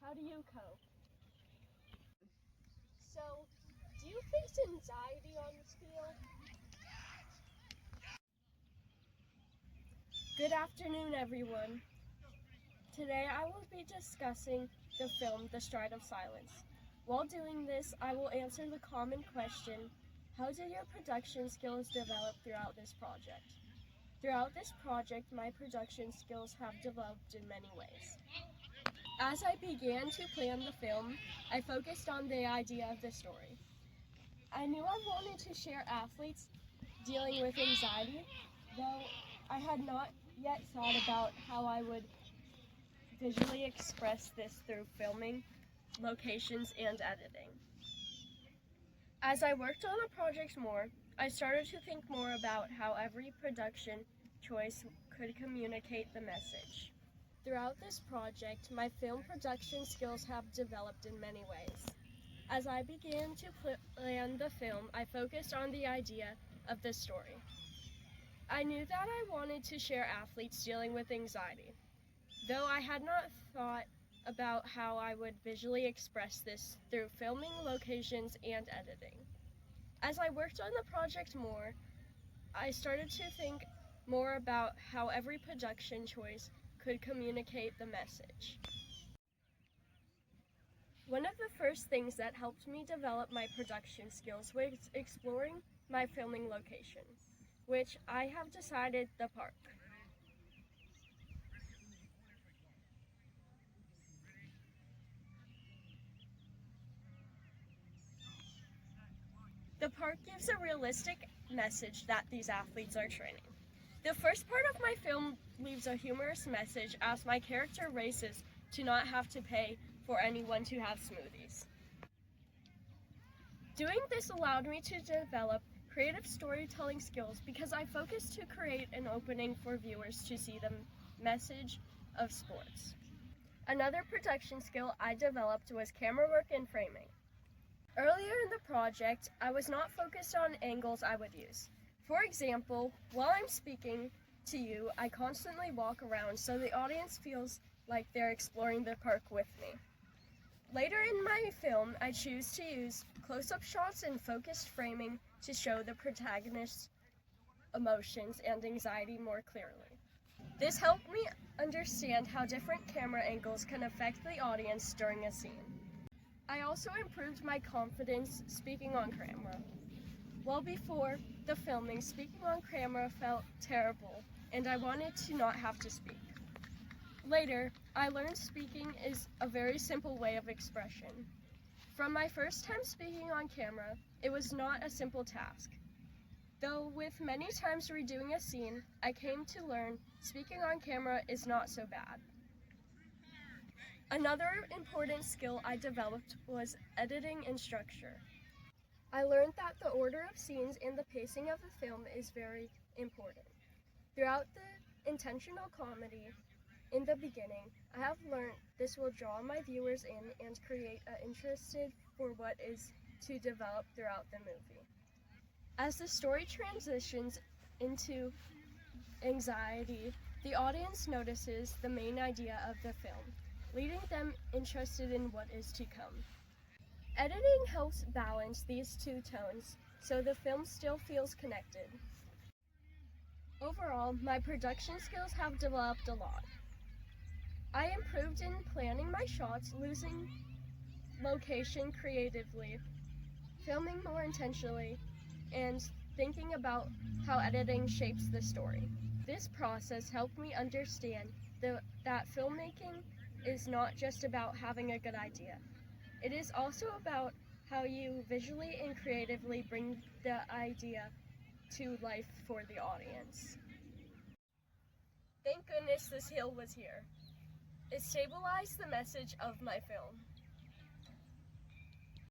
How do you cope? So, do you face anxiety on this field? Good afternoon, everyone. Today I will be discussing the film The Stride of Silence. While doing this, I will answer the common question, how did your production skills develop throughout this project? Throughout this project, my production skills have developed in many ways. As I began to plan the film, I focused on the idea of the story. I knew I wanted to share athletes dealing with anxiety, though I had not yet thought about how I would visually express this through filming, locations, and editing. As I worked on the project more, I started to think more about how every production choice could communicate the message. Throughout this project, my film production skills have developed in many ways. As I began to plan the film, I focused on the idea of the story. I knew that I wanted to share athletes dealing with anxiety, though I had not thought about how I would visually express this through filming, locations, and editing. As I worked on the project more, I started to think more about how every production choice could communicate the message. One of the first things that helped me develop my production skills was exploring my filming location, which I have decided the park. The park gives a realistic message that these athletes are training. The first part of my film leaves a humorous message as my character races to not have to pay for anyone to have smoothies. Doing this allowed me to develop creative storytelling skills because I focused to create an opening for viewers to see the message of sports. Another production skill I developed was camera work and framing. Earlier in the project, I was not focused on angles I would use. For example, while I'm speaking to you, I constantly walk around so the audience feels like they're exploring the park with me. Later in my film, I choose to use close-up shots and focused framing to show the protagonist's emotions and anxiety more clearly. This helped me understand how different camera angles can affect the audience during a scene. I also improved my confidence speaking on camera. While before the filming, speaking on camera felt terrible, and I wanted to not have to speak. Later, I learned speaking is a very simple way of expression. From my first time speaking on camera, it was not a simple task. Though with many times redoing a scene, I came to learn speaking on camera is not so bad. Another important skill I developed was editing and structure. I learned that the order of scenes and the pacing of the film is very important. Throughout the intentional comedy in the beginning, I have learned this will draw my viewers in and create an interest for what is to develop throughout the movie. As the story transitions into anxiety, the audience notices the main idea of the film, leaving them interested in what is to come. Editing helps balance these two tones so the film still feels connected. Overall, my production skills have developed a lot. I improved in planning my shots, losing location creatively, filming more intentionally, and thinking about how editing shapes the story. This process helped me understand that filmmaking is not just about having a good idea. It is also about how you visually and creatively bring the idea to life for the audience. Thank goodness this hill was here. It stabilized the message of my film.